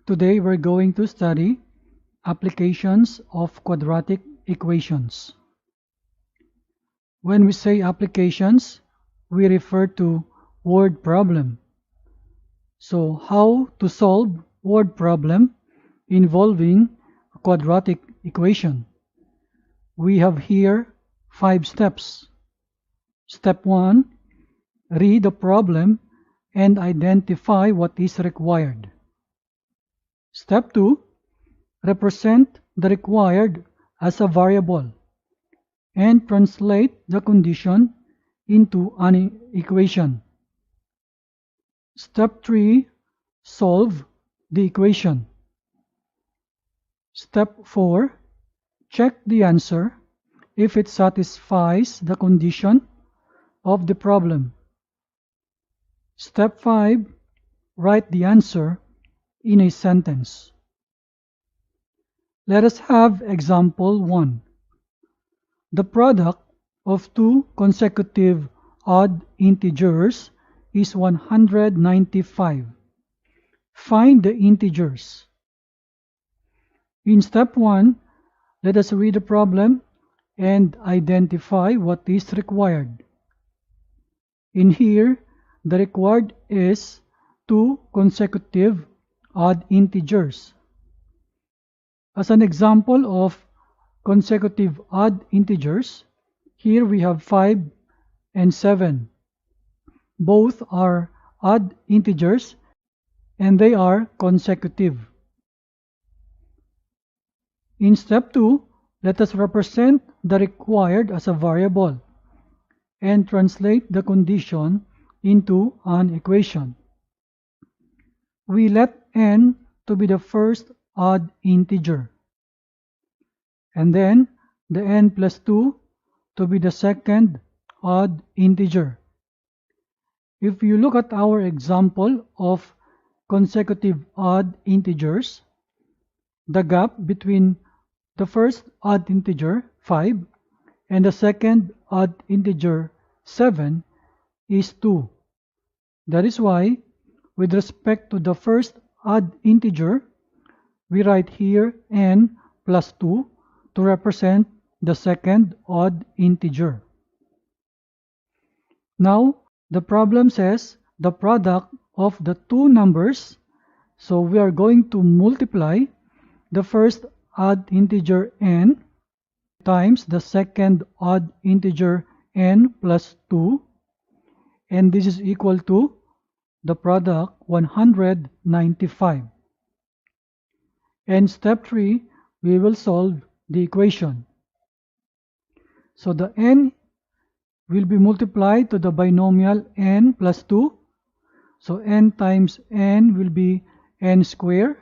Today we're going to study applications of quadratic equations. When we say applications, we refer to word problem. So how to solve word problem involving a quadratic equation? We have here 5 steps. Step 1, read the problem and identify what is required. Step 2, represent the required as a variable and translate the condition into an equation. Step 3, solve the equation. Step 4, check the answer if it satisfies the condition of the problem. Step 5, write the answer in a sentence. Let us have example 1. The product of two consecutive odd integers is 195. Find the integers. In step 1, let us read the problem and identify what is required. In here, the required is two consecutive odd integers. As an example of consecutive odd integers, here we have 5 and 7. Both are odd integers and they are consecutive. In step 2, let us represent the required as a variable and translate the condition into an equation. We let n to be the first odd integer, and then the n plus 2 to be the second odd integer. If you look at our example of consecutive odd integers, the gap between the first odd integer, 5, and the second odd integer, 7, is 2. That is why, with respect to the first odd integer, we write here n plus 2 to represent the second odd integer. Now, the problem says the product of the two numbers, so we are going to multiply the first odd integer n times the second odd integer n plus 2, and this is equal to the product 195. And step 3, we will solve the equation. So the n will be multiplied to the binomial n plus 2. So n times n will be n squared.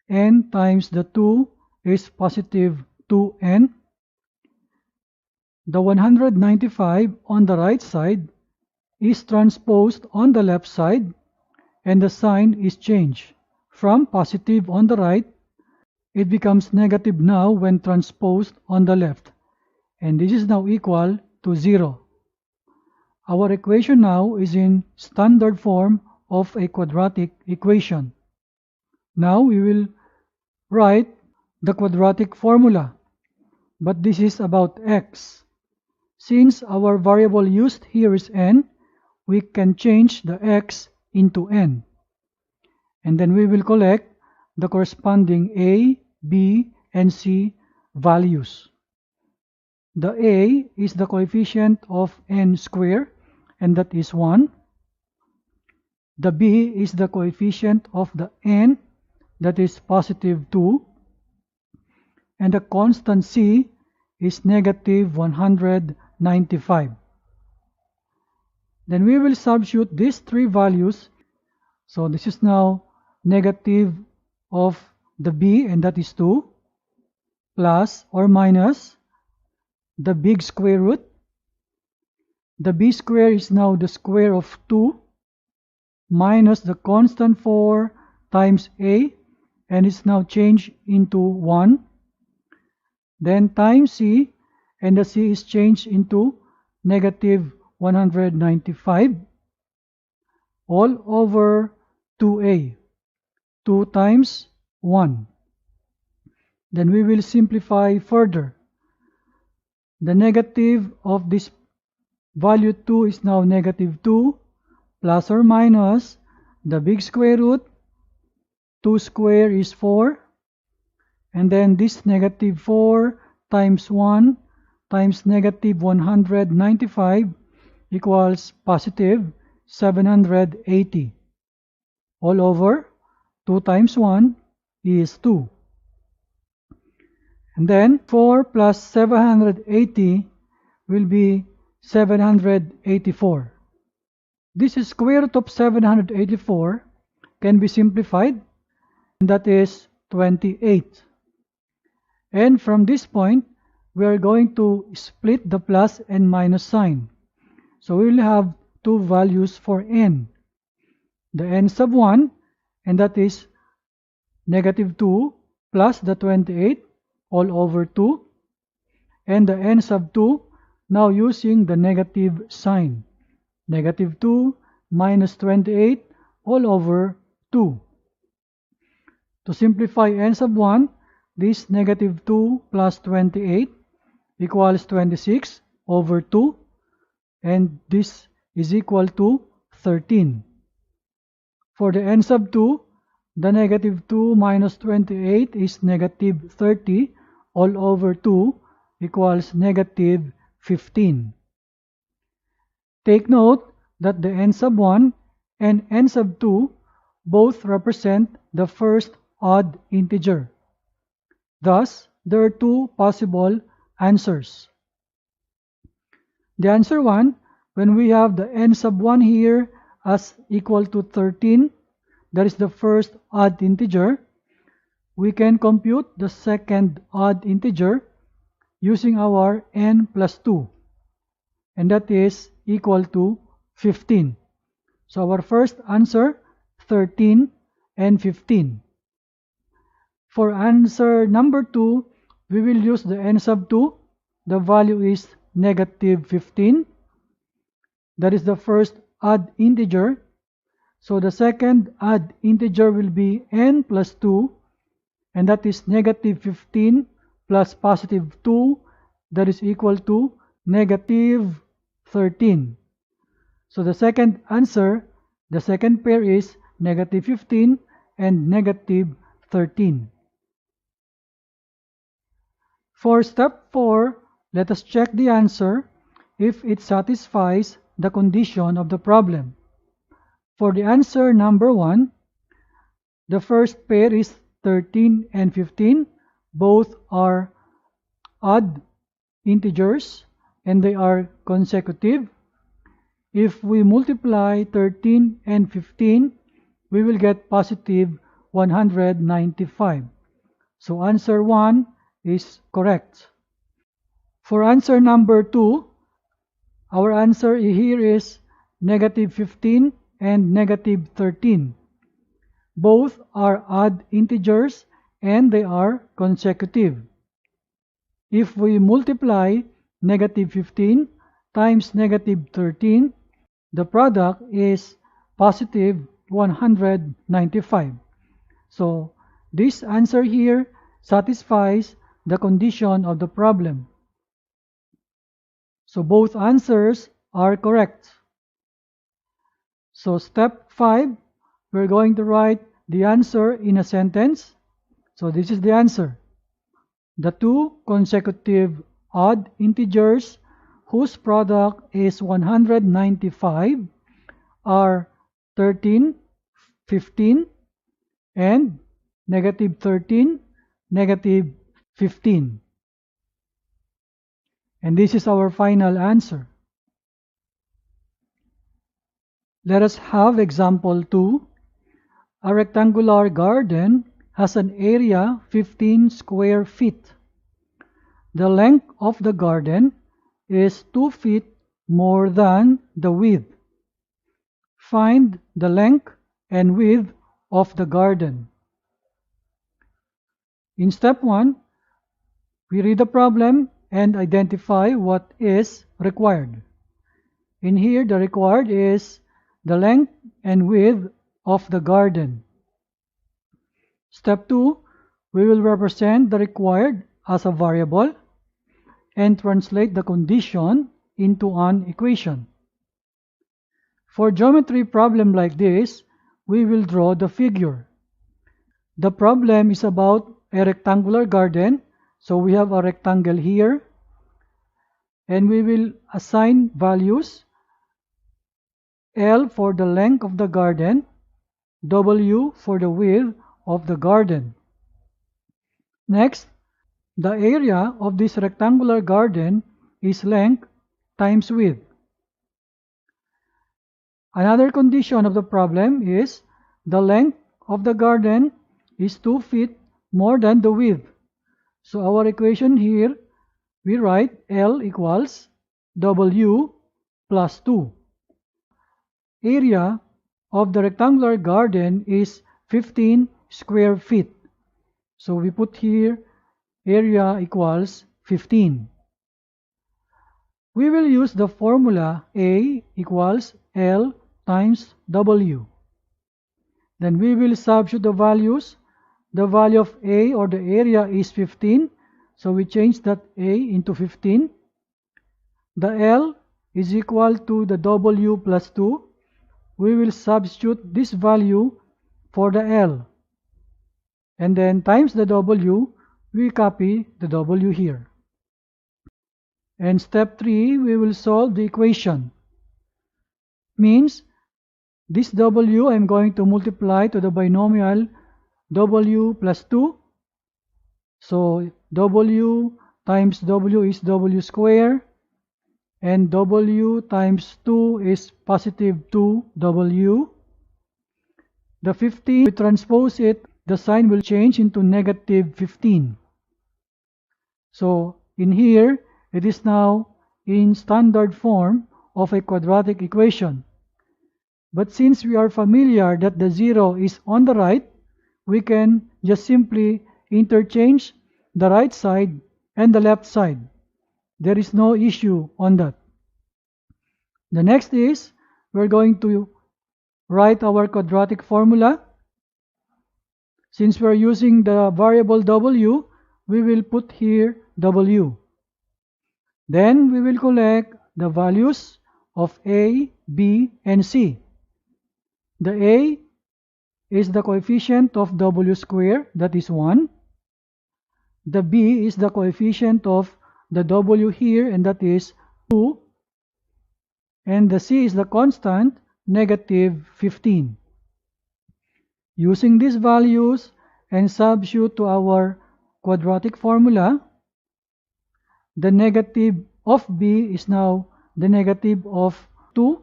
N times the 2 is positive 2n. The 195 on the right side is transposed on the left side, and the sign is changed. From positive on the right, it becomes negative now when transposed on the left, and this is now equal to 0. Our equation now is in standard form of a quadratic equation. Now we will write the quadratic formula, but this is about x. Since our variable used here is n, we can change the x into n. And then we will collect the corresponding a, b, and c values. The a is the coefficient of n squared, and that is 1. The b is the coefficient of the n, that is positive 2. And the constant c is negative 195. Then we will substitute these three values. So this is now negative of the b, and that is 2, plus or minus the big square root. The b square is now the square of 2 minus the constant 4 times a, and it's now changed into 1. Then times c, and the c is changed into negative 195 all over 2a. 2 times 1. Then we will simplify further. The negative of this value 2 is now negative 2, plus or minus the big square root. 2 square is 4. And then this negative 4 times 1 times negative 195 equals positive 780. All over 2 times 1 is 2. And then 4 plus 780 will be 784. This square root of 784 can be simplified, and that is 28. And from this point, we are going to split the plus and minus sign. So we will have two values for n. The n sub 1, and that is negative 2 plus the 28 all over 2. And the n sub 2, now using the negative sign. Negative 2 minus 28 all over 2. To simplify n sub 1, this negative 2 plus 28 equals 26 over 2, and this is equal to 13. For the n sub 2, the negative 2 minus 28 is negative 30 all over 2 equals negative 15. Take note that the n sub 1 and n sub 2 both represent the first odd integer. Thus, there are two possible answers. The answer 1, when we have the n sub 1 here as equal to 13, that is the first odd integer, we can compute the second odd integer using our n plus 2, and that is equal to 15. So our first answer, 13 and 15. For answer number 2, we will use the n sub 2. The value is negative 15. That is the first odd integer. So the second odd integer will be n plus 2, and that is negative 15 plus positive 2, that is equal to negative 13. So the second answer, the second pair is negative 15 and negative 13. For step 4, let us check the answer if it satisfies the condition of the problem. For the answer number 1, the first pair is 13 and 15. Both are odd integers and they are consecutive. If we multiply 13 and 15, we will get positive 195. So answer 1 is correct. For answer number 2, our answer here is negative 15 and negative 13. Both are odd integers and they are consecutive. If we multiply negative 15 times negative 13, the product is positive 195. So this answer here satisfies the condition of the problem. So both answers are correct. So step 5, we're going to write the answer in a sentence. So this is the answer. The two consecutive odd integers whose product is 195 are 13, 15, and negative 13, negative 15. And this is our final answer. Let us have example 2. A rectangular garden has an area 15 square feet. The length of the garden is 2 feet more than the width. Find the length and width of the garden. In step 1, we read the problem and identify what is required. In here, the required is the length and width of the garden. Step 2, we will represent the required as a variable and translate the condition into an equation. For geometry problem like this, we will draw the figure. The problem is about a rectangular garden, so we have a rectangle here, and we will assign values: L for the length of the garden, W for the width of the garden. Next, the area of this rectangular garden is length times width. Another condition of the problem is the length of the garden is 2 feet more than the width. So our equation here, we write L equals W plus 2. Area of the rectangular garden is 15 square feet. So we put here area equals 15. We will use the formula A equals L times W. Then we will substitute the values. The value of A, or the area, is 15. So we change that A into 15. The L is equal to the W plus 2. We will substitute this value for the L. And then times the W, we copy the W here. And step 3, we will solve the equation. Means this W I am going to multiply to the binomial W plus 2. So W times W is W square, and W times 2 is positive 2W. The 15, we transpose it, the sign will change into negative 15. So in here, it is now in standard form of a quadratic equation. But since we are familiar that the 0 is on the right, we can just simply interchange the right side and the left side. There is no issue on that. The next is, we're going to write our quadratic formula. Since we're using the variable W, we will put here W. Then we will collect the values of A, B, and C. The A is the coefficient of W square, that is 1. The B is the coefficient of the W here, and that is 2. And the C is the constant, negative 15. Using these values and substitute to our quadratic formula, the negative of B is now the negative of 2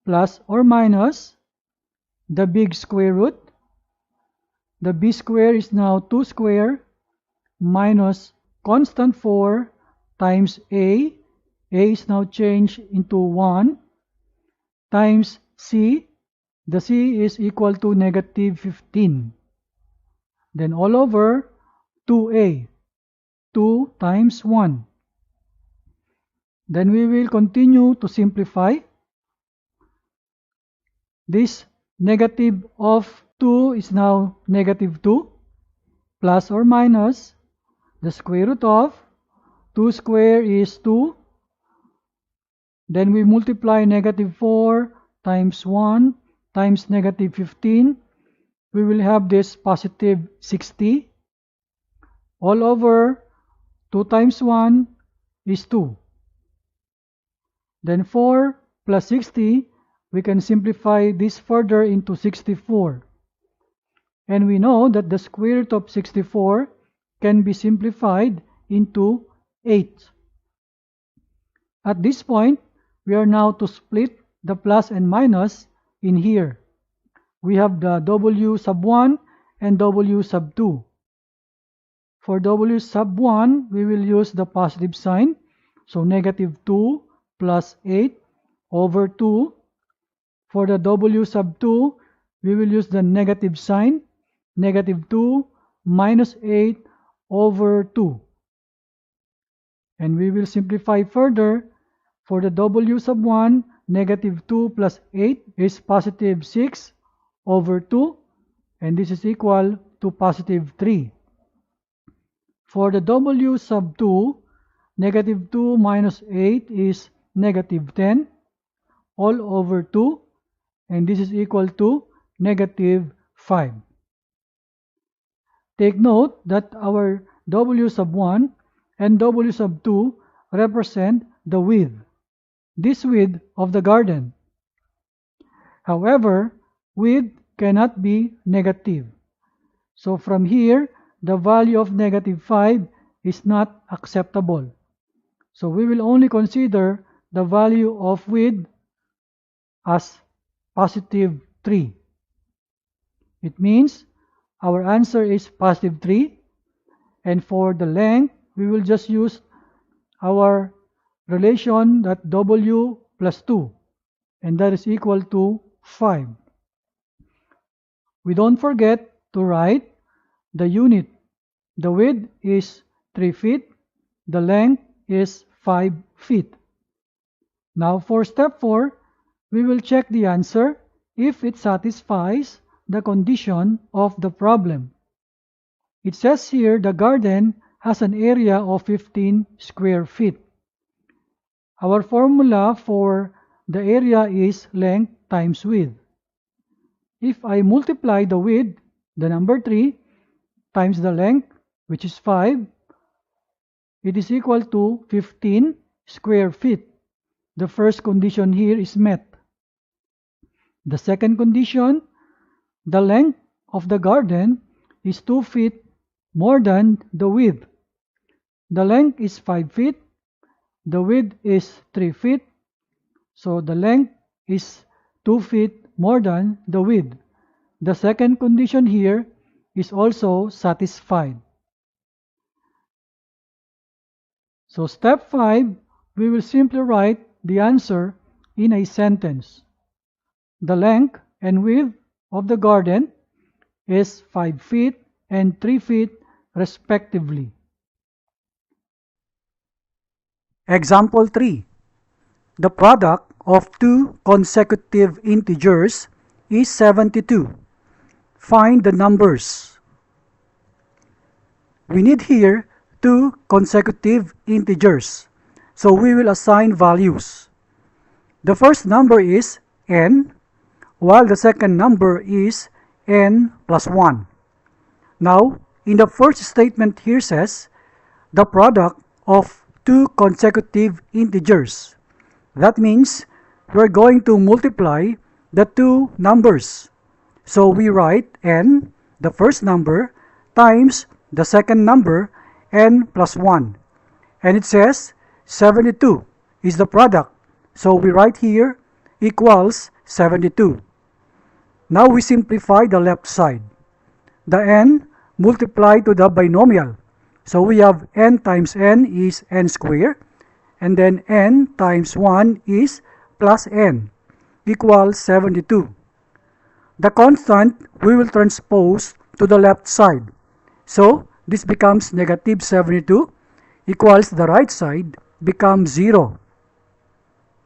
plus or minus the big square root. The B square is now 2 square minus constant 4 times A. A is now changed into 1 times C. The C is equal to negative 15. Then all over 2A. 2 times 1. Then we will continue to simplify. This negative of 2 is now negative 2 plus or minus the square root of 2 square is 2. Then we multiply negative 4 times 1 times negative 15. We will have this positive 60. All over 2 times 1 is 2. Then 4 plus 60, we can simplify this further into 64. And we know that the square root of 64 can be simplified into 8. At this point, we are now to split the plus and minus in here. We have the W sub 1 and W sub 2. For W sub 1, we will use the positive sign. So negative 2 plus 8 over 2. For the W sub 2, we will use the negative sign. Negative 2 minus 8 over 2. And we will simplify further. For the W sub 1, negative 2 plus 8 is positive 6 over 2. And this is equal to positive 3. For the W sub 2, negative 2 minus 8 is negative 10 all over 2, and this is equal to negative 5. Take note that our W sub 1 and W sub 2 represent the width, this width of the garden. However, width cannot be negative. So from here, the value of negative 5 is not acceptable. So we will only consider the value of width as positive 3. It means our answer is positive 3, and for the length, we will just use our relation that W plus 2, and that is equal to 5. We don't forget to write the unit. The width is 3 feet, the length is 5 feet. Now for step 4, we will check the answer if it satisfies the condition of the problem. It says here the garden has an area of 15 square feet. Our formula for the area is length times width. If I multiply the width, the number 3, times the length, which is 5, it is equal to 15 square feet. The first condition here is met. The second condition, the length of the garden is 2 feet more than the width. The length is 5 feet, the width is 3 feet, so the length is 2 feet more than the width. The second condition here is also satisfied. So step 5, we will simply write the answer in a sentence. The length and width of the garden is 5 feet and 3 feet respectively. Example 3. The product of two consecutive integers is 72. Find the numbers. We need here two consecutive integers, so we will assign values. The first number is n, while the second number is n plus 1. Now, in the first statement here says, the product of two consecutive integers. That means we're going to multiply the two numbers. So we write n, the first number, times the second number, n plus 1. And it says 72 is the product. So we write here equals 72. Now we simplify the left side. The n multiplied to the binomial. So we have n times n is n squared, and then n times 1 is plus n, equals 72. The constant we will transpose to the left side. So this becomes negative 72 equals the right side becomes 0.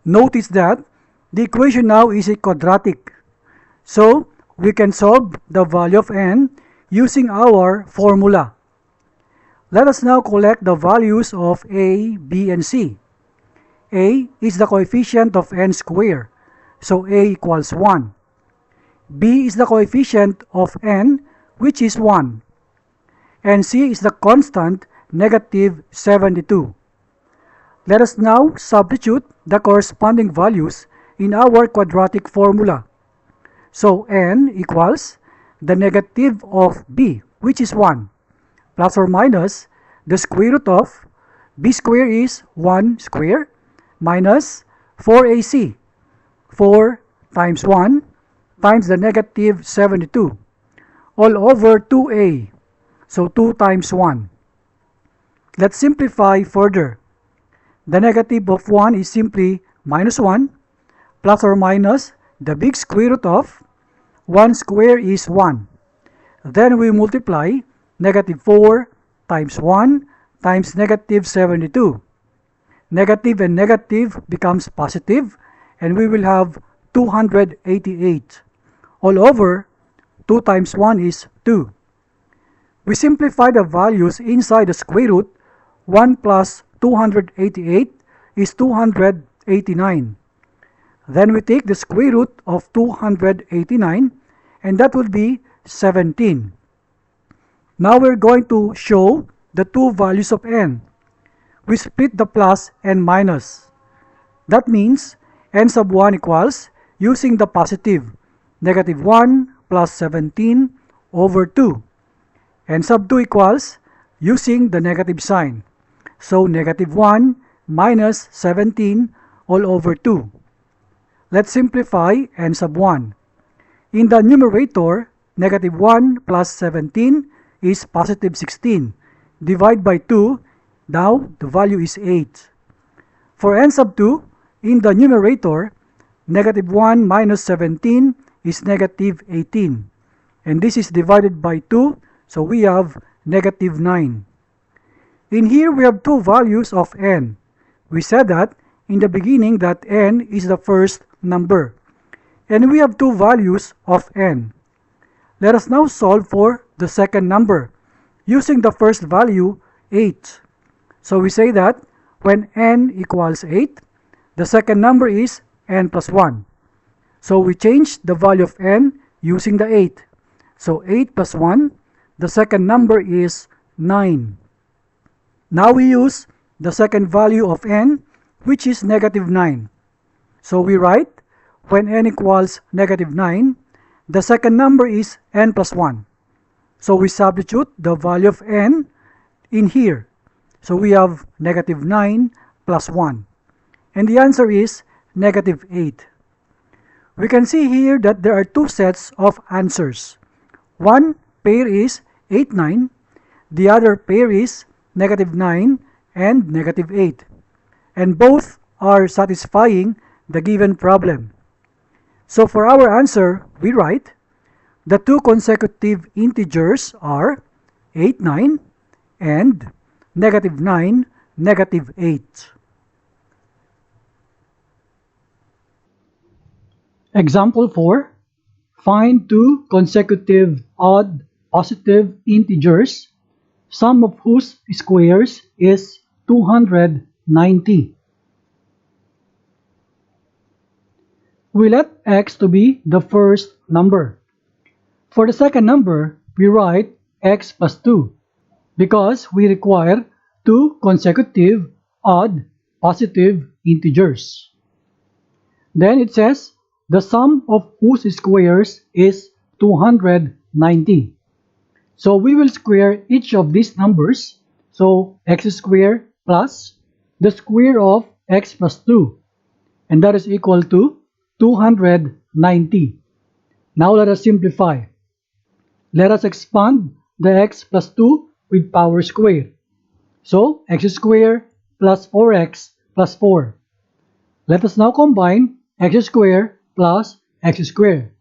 Notice that the equation now is a quadratic. So we can solve the value of n using our formula. Let us now collect the values of a, b, and c. A is the coefficient of n squared, so a equals 1. B is the coefficient of n, which is 1. And c is the constant, negative 72. Let us now substitute the corresponding values in our quadratic formula. So n equals the negative of b, which is 1, plus or minus the square root of b squared is 1 squared minus 4ac, 4 times 1 times the negative 72, all over 2a, so 2 times 1. Let's simplify further. The negative of 1 is simply minus 1, plus or minus the big square root of 1 squared is 1. Then we multiply negative 4 times 1 times negative 72. Negative and negative becomes positive, and we will have 288. All over 2 times 1 is 2. We simplify the values inside the square root. 1 plus 288 is 289. Then we take the square root of 289, and that would be 17. Now we're going to show the two values of n. We split the plus and minus. That means n sub 1 equals, using the positive, negative 1 plus 17 over 2. N sub 2 equals, using the negative sign. So negative 1 minus 17 all over 2. Let's simplify n sub 1. In the numerator, negative 1 plus 17 is positive 16. Divide by 2, now the value is 8. For n sub 2, in the numerator, negative 1 minus 17 is negative 18. And this is divided by 2, so we have negative 9. In here, we have two values of n. We said that in the beginning that n is the first number. And we have two values of n. Let us now solve for the second number, using the first value, 8. So we say that when n equals 8, the second number is n plus 1. So we change the value of n using the 8. So 8 plus 1, the second number is 9. Now we use the second value of n, which is negative 9. So we write, when n equals negative 9, the second number is n plus 1. So we substitute the value of n in here. So we have negative 9 plus 1. And the answer is negative 8. We can see here that there are two sets of answers. One pair is 8, 9. The other pair is negative 9 and negative 8. And both are satisfying the given problem. So for our answer, we write, the two consecutive integers are 8, 9 and negative 9, negative 8. Example 4. Find two consecutive odd positive integers, sum of whose squares is 290. We let x to be the first number. For the second number, we write x plus 2 because we require two consecutive odd positive integers. Then it says the sum of whose squares is 290. So we will square each of these numbers. So x squared plus the square of x plus 2. And that is equal to 290. Now let us simplify. Let us expand the x plus 2 with power square. So x squared plus 4x plus 4. Let us now combine x squared plus x squared.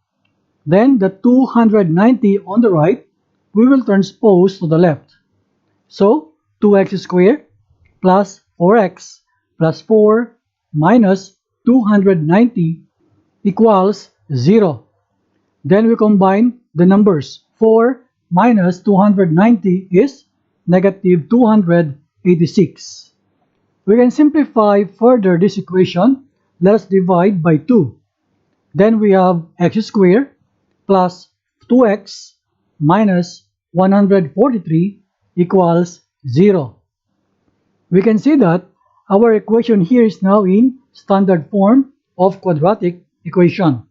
Then the 290 on the right, we will transpose to the left. So 2x squared plus 4x plus 4 minus 290 equals 0. Then we combine the numbers. 4 minus 290 is negative 286. We can simplify further this equation. Let us divide by 2. Then we have x squared plus 2x minus 143 equals 0. We can see that our equation here is now in standard form of quadratic equation.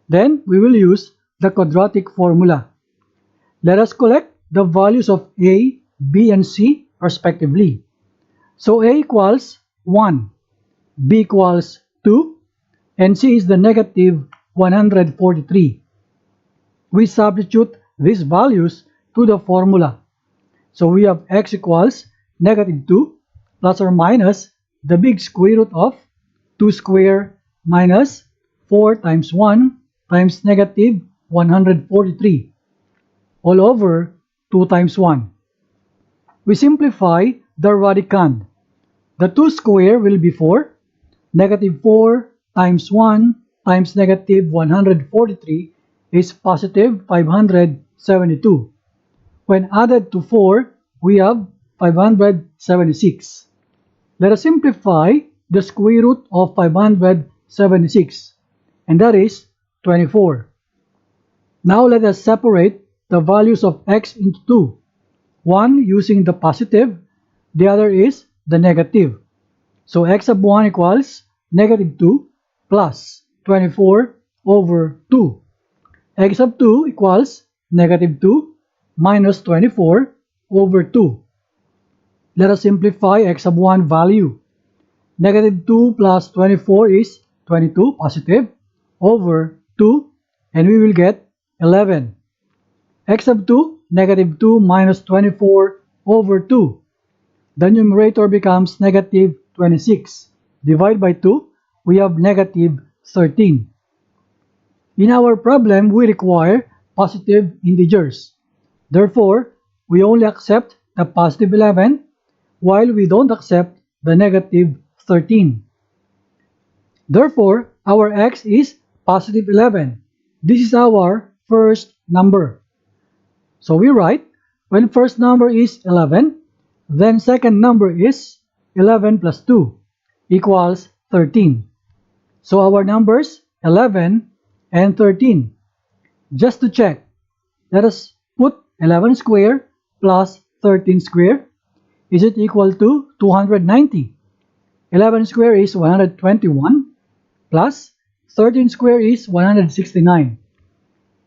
Then we will use the quadratic formula. Let us collect the values of a, b, and c respectively. So a equals 1, b equals 2, and c is the negative 143. We substitute these values to the formula. So we have x equals negative 2 plus or minus the big square root of 2 squared minus 4 times 1 times negative 143 all over 2 times 1. We simplify the radicand. The 2 squared will be 4. Negative 4 times 1 times negative 143 is positive 572. When added to 4, we have 576. Let us simplify the square root of 576, and that is 24. Now let us separate the values of x into two. One using the positive, the other is the negative. So x sub 1 equals negative 2 plus 24 over 2. X sub 2 equals negative 2 minus 24 over 2. Let us simplify x sub 1 value. Negative 2 plus 24 is 22 positive over 2, and we will get 11. X sub 2, negative 2 minus 24 over 2. The numerator becomes negative 26. Divide by 2, we have negative 13. In our problem, we require positive integers. Therefore, we only accept the positive 11 while we don't accept the negative 13. Therefore, our x is positive 11. This is our first number. So we write, when first number is 11, then second number is 11 plus 2 equals 13. So our numbers 11 and 13. Just to check, let us put 11 square plus 13 square. Is it equal to 290? 11 square is 121 plus 13 square is 169.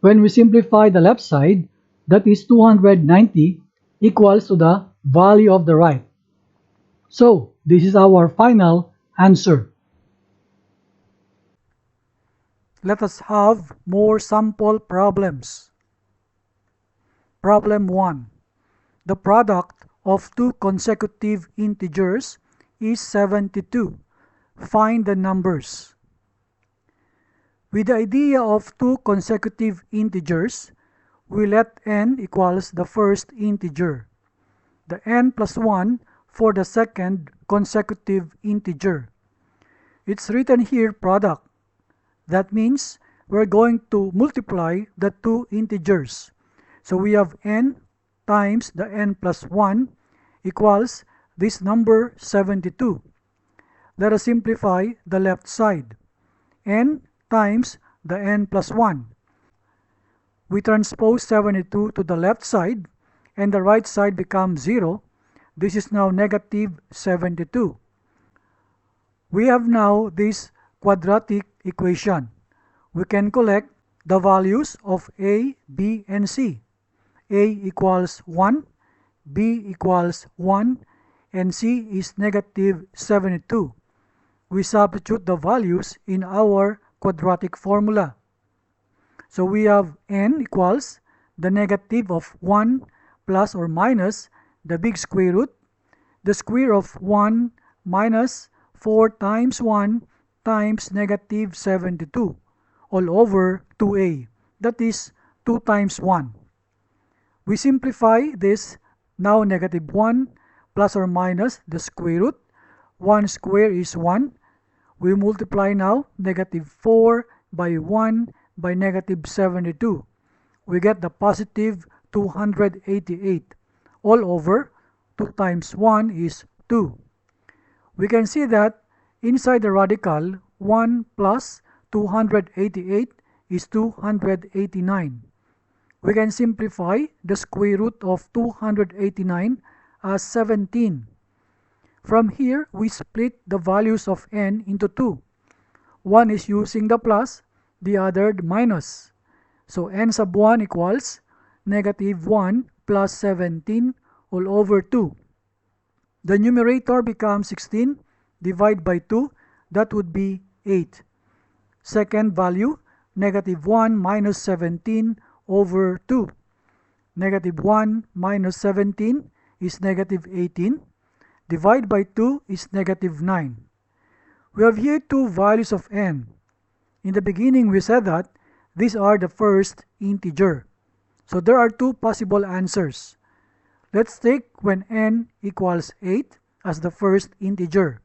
When we simplify the left side, that is 290 equals to the value of the right. So this is our final answer. Let us have more sample problems. Problem 1. The product of two consecutive integers is 72. Find the numbers. With the idea of two consecutive integers, we let n equals the first integer, the n plus 1 for the second consecutive integer. It's written here product. That means we're going to multiply the two integers. So we have n times the n plus 1 equals this number 72. Let us simplify the left side. N times the n plus 1. We transpose 72 to the left side, and the right side becomes 0. This is now negative 72. We have now this quadratic equation. We can collect the values of a, b, and c. A equals 1, b equals 1, and c is negative 72. We substitute the values in our quadratic formula. So we have n equals the negative of 1 plus or minus the big square root, the square of 1 minus 4 times 1 times negative 72 all over 2a. That is 2 times 1. We simplify this, now negative 1 plus or minus the square root. 1 square is 1. We multiply now negative 4 by 1 by negative 72. We get the positive 288 all over 2 times 1 is 2. We can see that inside the radical 1 plus 288 is 289. We can simplify the square root of 289 as 17. From here, we split the values of n into 2. One is using the plus, the other the minus. So n sub 1 equals negative 1 plus 17 all over 2. The numerator becomes 16. Divide by 2, that would be 8. Second value, negative 1 minus 17 over 2. Negative 1 minus 17 is negative 18. Divide by 2 is negative 9. We have here two values of n. In the beginning, we said that these are the first integer. So there are two possible answers. Let's take when n equals 8 as the first integer.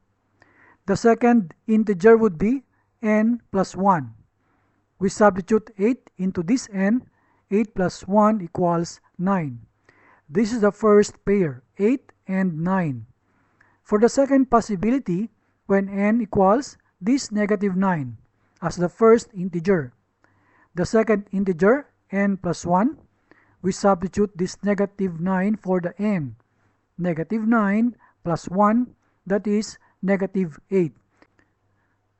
The second integer would be n plus 1. We substitute 8 into this n. 8 plus 1 equals 9. This is the first pair, 8 and 9. For the second possibility, when n equals this negative 9 as the first integer, the second integer, n plus 1, we substitute this negative 9 for the n. Negative 9 plus 1, that is negative 8.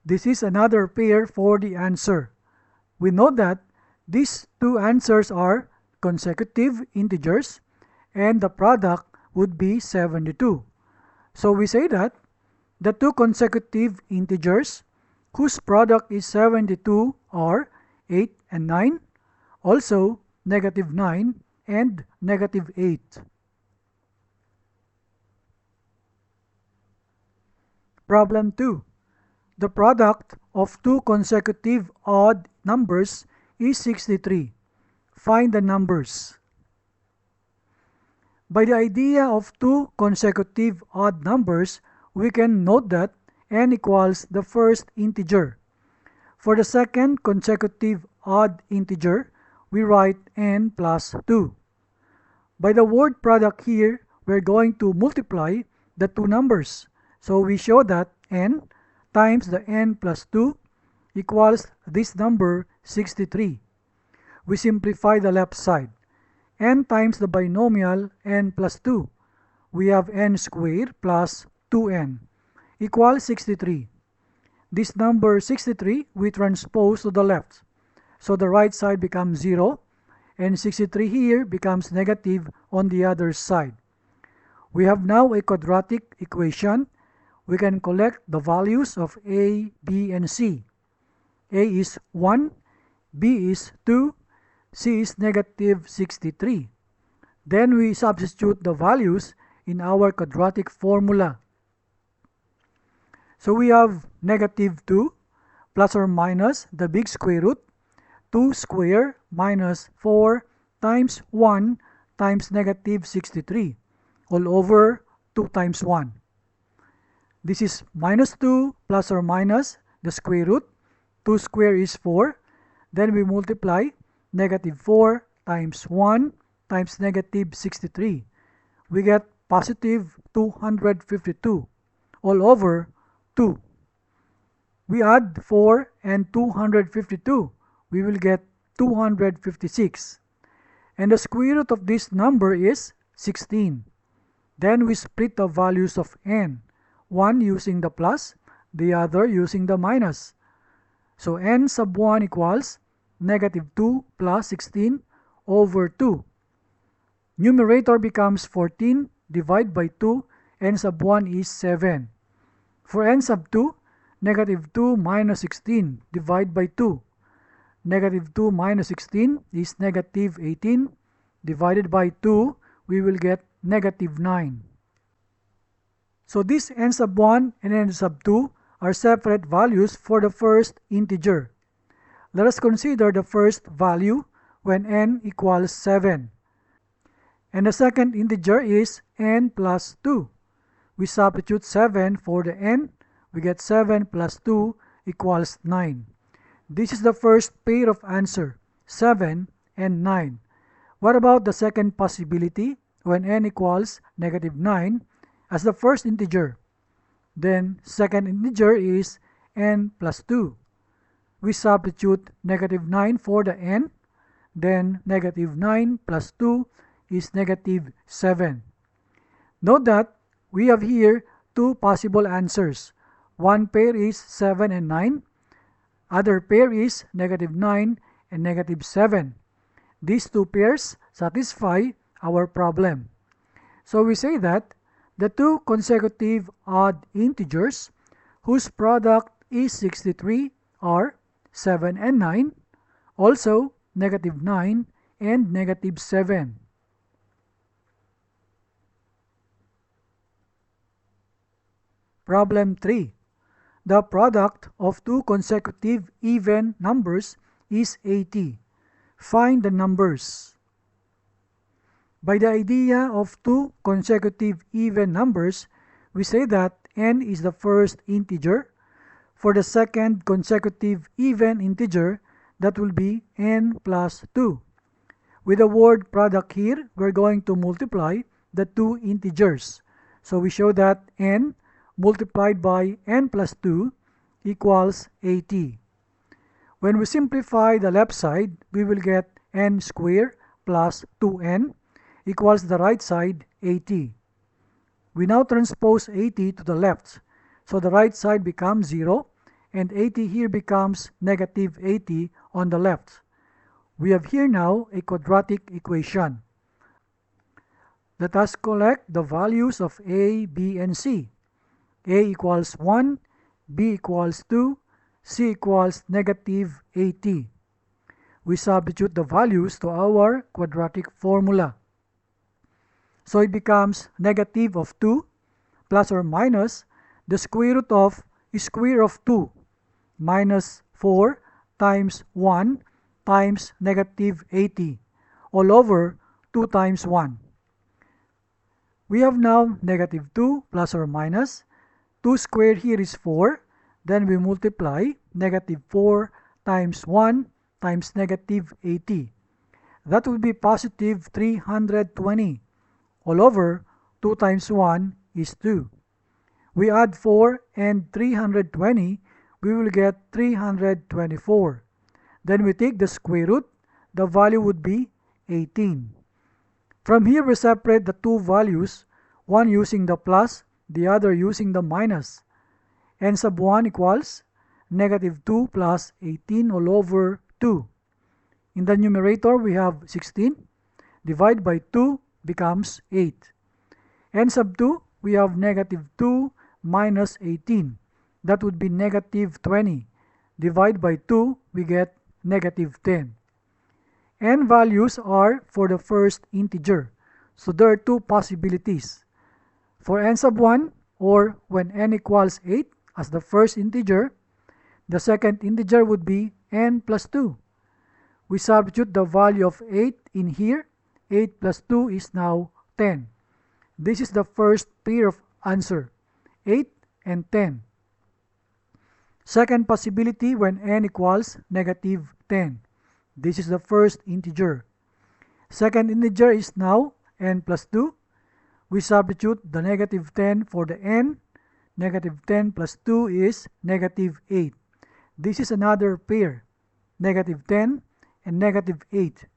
This is another pair for the answer. We know that these two answers are consecutive integers and the product would be 72. So we say that the two consecutive integers whose product is 72 are 8 and 9, also negative 9 and negative 8. Problem 2. The product of two consecutive odd numbers is 63. Find the numbers. By the idea of two consecutive odd numbers, we can note that n equals the first integer. For the second consecutive odd integer, we write n plus 2. By the word product here, we're going to multiply the two numbers. So we show that n times the n plus 2 equals this number 63. We simplify the left side. N times the binomial n plus 2. We have n squared plus 2n equals 63. This number 63 we transpose to the left. So the right side becomes 0 and 63 here becomes negative on the other side. We have now a quadratic equation. We can collect the values of a, b, and c. A is 1, b is 2, c is negative 63. Then we substitute the values in our quadratic formula. So we have negative 2 plus or minus the big square root, 2 square minus 4 times 1 times negative 63, all over 2 times 1. This is minus 2 plus or minus the square root, 2 square is 4, then we multiply negative 4 times 1 times negative 63. We get positive 252 all over 2. We add 4 and 252. We will get 256. And the square root of this number is 16. Then we split the values of n. One using the plus, the other using the minus. So n sub 1 equals negative 2 plus 16 over 2. Numerator becomes 14, divide by 2, n sub 1 is 7. For n sub 2, negative 2 minus 16, divide by 2. Negative 2 minus 16 is negative 18, divided by 2, we will get negative 9. So this n sub 1 and n sub 2 are separate values for the first integer. Let us consider the first value when n equals 7. And the second integer is n plus 2. We substitute 7 for the n. We get 7 plus 2 equals 9. This is the first pair of answer, 7 and 9. What about the second possibility when n equals negative 9 as the first integer? Then second integer is n plus 2. We substitute negative 9 for the n. Then negative 9 plus 2 is negative 7. Note that we have here two possible answers. One pair is 7 and 9. Other pair is negative 9 and negative 7. These two pairs satisfy our problem. So we say that the two consecutive odd integers whose product is 63 are 7 and 9, also negative 9 and negative 7. Problem 3. The product of two consecutive even numbers is 80. Find the numbers. By the idea of two consecutive even numbers, we say that n is the first integer. For the second consecutive even integer, that will be n plus 2. With the word product here, we're going to multiply the two integers. So we show that n multiplied by n plus 2 equals 80. When we simplify the left side, we will get n squared plus 2n equals the right side 80. We now transpose 80 to the left. So the right side becomes 0 and 80 here becomes negative 80 on the left. We have here now a quadratic equation. Let us collect the values of a, b, and c. A equals 1, b equals 2, c equals negative 80. We substitute the values to our quadratic formula. So it becomes negative of 2 plus or minus the square root of square of 2 minus 4 times 1 times negative 80 all over 2 times 1. We have now negative 2 plus or minus 2 squared here is 4. Then we multiply negative 4 times 1 times negative 80. That would be positive 320 all over 2 times 1 is 2. We add 4 and 320, we will get 324. Then we take the square root, the value would be 18. From here we separate the two values, one using the plus, the other using the minus. N sub 1 equals negative 2 plus 18 all over 2. In the numerator we have 16. Divide by 2 becomes 8. N sub 2 we have negative 2 minus 18. That would be negative 20. Divide by 2 we get negative 10. N values are for the first integer. So there are two possibilities. For n sub 1 or when n equals 8 as the first integer, the second integer would be n plus 2. We substitute the value of 8 in here. 8 plus 2 is now 10. This is the first pair of answer, 8 and 10. Second possibility when n equals negative 10. This is the first integer. Second integer is now n plus 2. We substitute the negative 10 for the n. Negative 10 plus 2 is negative 8. This is another pair, negative 10 and negative 8.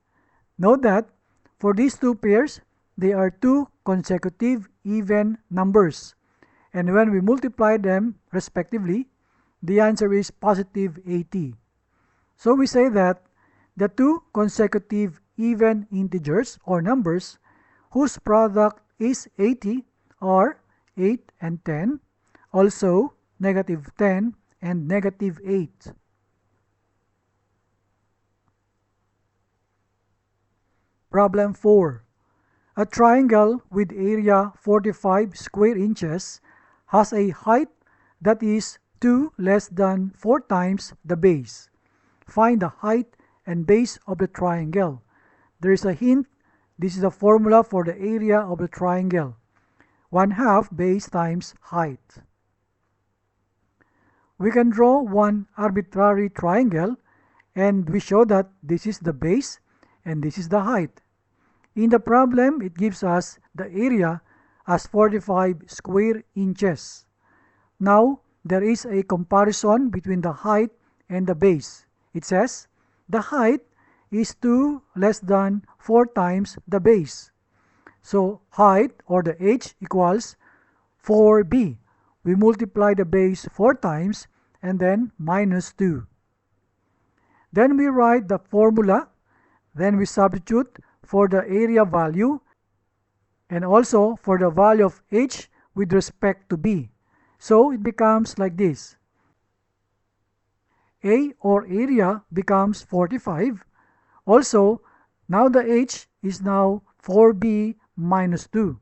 Note that for these two pairs, they are two consecutive even numbers. And when we multiply them respectively, the answer is positive 80. So we say that the two consecutive even integers or numbers whose product is 80 are 8 and 10, also negative 10 and negative 8. Problem 4. A triangle with area 45 square inches has a height that is 2 less than 4 times the base. Find the height and base of the triangle. There is a hint. This is a formula for the area of the triangle. 1/2 base times height. We can draw one arbitrary triangle and we show that this is the base and this is the height. In the problem, it gives us the area as 45 square inches. Now, there is a comparison between the height and the base. It says the height is 2 less than 4 times the base. So, height or the h equals 4b. We multiply the base 4 times and then minus 2. Then we write the formula. Then we substitute for the area value and also for the value of h with respect to b. So it becomes like this. A or area becomes 45. Also, now the h is now 4b minus 2.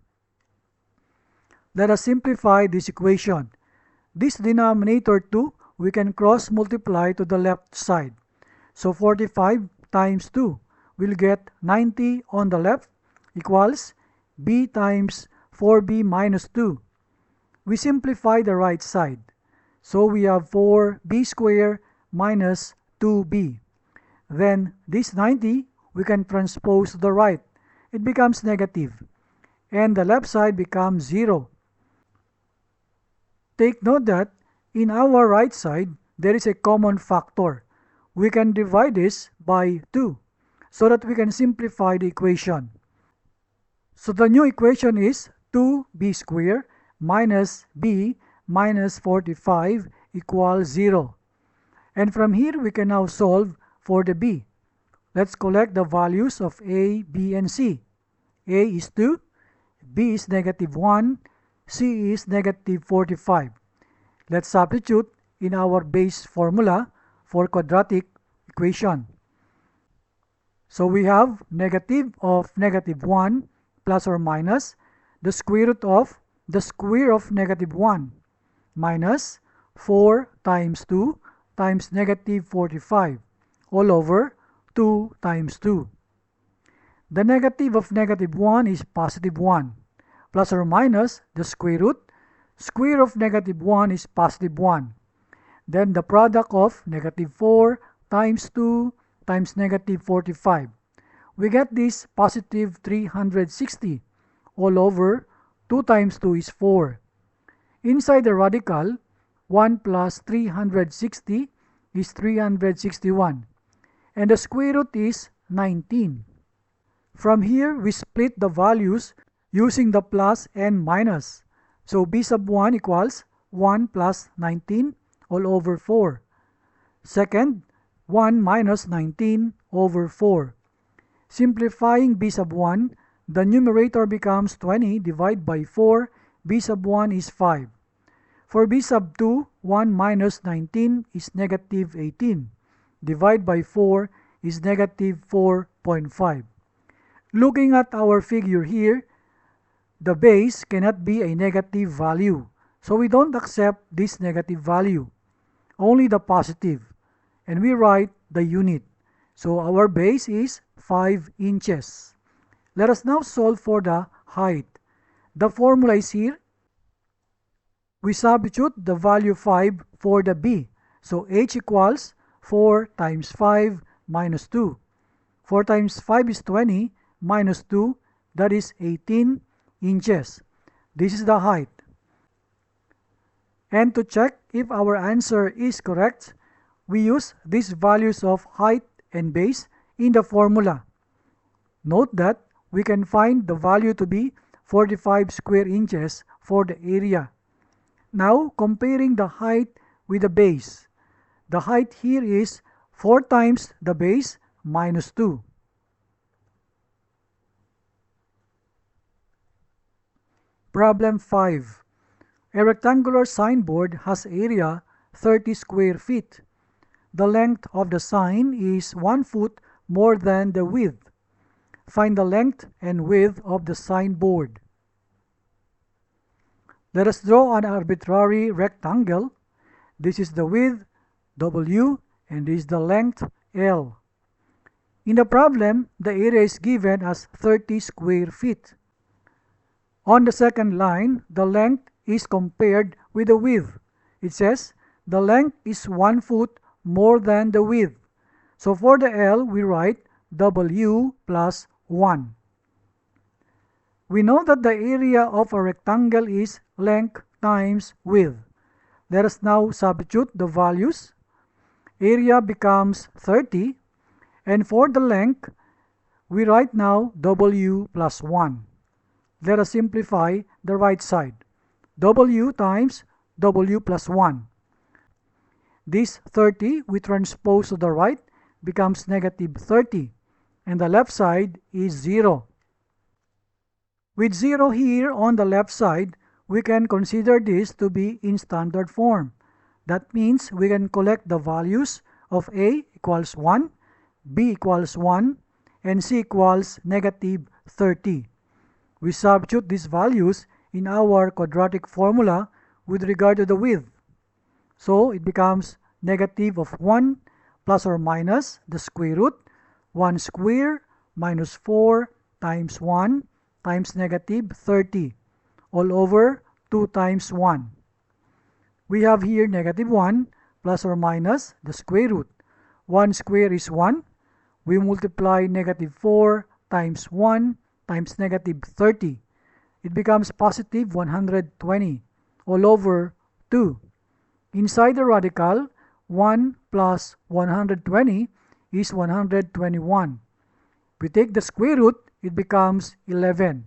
Let us simplify this equation. This denominator 2 we can cross multiply to the left side. So 45 times 2 will get 90 on the left equals b times 4b minus 2. We simplify the right side. So we have 4b squared minus 2b. Then this 90 we can transpose to the right. It becomes negative, and the left side becomes 0. Take note that in our right side, there is a common factor. We can divide this by 2 so that we can simplify the equation. So the new equation is 2b squared minus b minus 45 equals 0. And from here, we can now solve for the b. Let's collect the values of a, b, and c. A is 2, b is negative 1, c is negative 45. Let's substitute in our base formula for quadratic equation. So we have negative of negative 1 plus or minus the square root of the square of negative 1 minus 4 times 2 times negative 45 all over 2 times 2. The negative of negative 1 is positive 1 plus or minus the square of negative 1 is positive 1. Then the product of negative 4 times 2 times negative 45. We get this positive 360 all over 2 times 2 is 4. Inside the radical, 1 plus 360 is 361. And the square root is 19. From here, we split the values using the plus and minus. So b sub 1 equals 1 plus 19 all over 4. Second, 1 minus 19 over 4. Simplifying b sub 1, the numerator becomes 20 divided by 4. B sub 1 is 5. For b sub 2, 1 minus 19 is negative 18. Divided by 4 is negative 4.5. Looking at our figure here, the base cannot be a negative value. So we don't accept this negative value, only the positive. And we write the unit. So our base is 5 inches. Let us now solve for the height. The formula is here. We substitute the value 5 for the b. So h equals 4 times 5 minus 2. 4 times 5 is 20 minus 2, that is 18 inches. This is the height. And to check if our answer is correct, we use these values of height and base in the formula. Note that we can find the value to be 45 square inches for the area. Now comparing the height with the base. The height here is 4 times the base minus 2. Problem 5. A rectangular signboard has area 30 square feet. The length of the sign is 1 foot more than the width. Find the length and width of the signboard. Let us draw an arbitrary rectangle. This is the width, W, and this is the length, L. In the problem, the area is given as 30 square feet. On the second line, the length is compared with the width. It says the length is 1 foot more than the width. So for the L, we write W plus 1. We know that the area of a rectangle is length times width. Let us now substitute the values. Area becomes 30, and for the length, we write now W plus 1. Let us simplify the right side. W times W plus 1. This 30 we transpose to the right becomes negative 30, and the left side is 0. With 0 here on the left side, we can consider this to be in standard form. That means we can collect the values of A equals 1, B equals 1, and C equals negative 30. We substitute these values in our quadratic formula with regard to the width. So it becomes negative of 1 plus or minus the square root, 1 square minus 4 times 1 times negative 30 all over 2 times 1. We have here negative 1 plus or minus the square root. 1 square is 1. we multiply negative 4 times 1 times negative 30. It becomes positive 120 all over 2. Inside the radical, 1 plus 120 is 121. We take the square root, it becomes 11.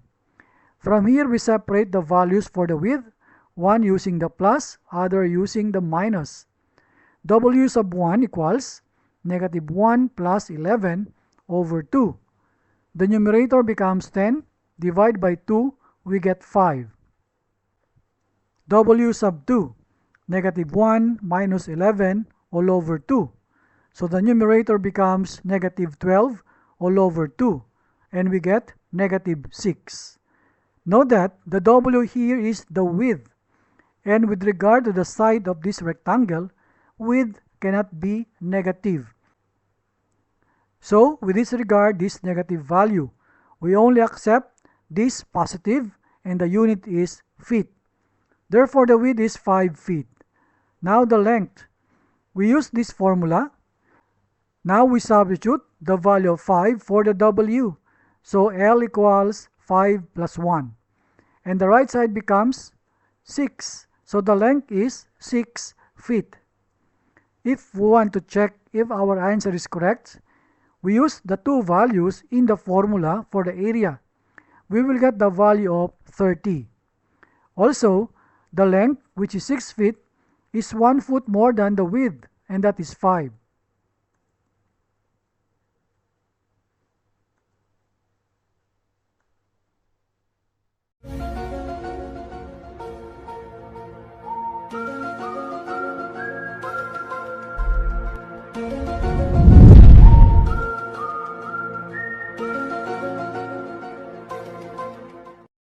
From here, we separate the values for the width, one using the plus, other using the minus. W sub 1 equals negative 1 plus 11 over 2. The numerator becomes 10. Divide by 2, we get 5. W sub 2, negative 1 minus 11 all over 2. So the numerator becomes negative 12 all over 2. And we get negative 6. Note that the W here is the width. And with regard to the side of this rectangle, width cannot be negative. So we disregard this negative value. We only accept this positive, and the unit is feet. Therefore, the width is 5 feet. Now the length. We use this formula. Now we substitute the value of 5 for the W. So L equals 5 plus 1. And the right side becomes 6. So the length is 6 feet. If we want to check if our answer is correct, we use the two values in the formula for the area. We will get the value of 30. Also, the length, which is 6 feet, is 1 foot more than the width, and that is 5.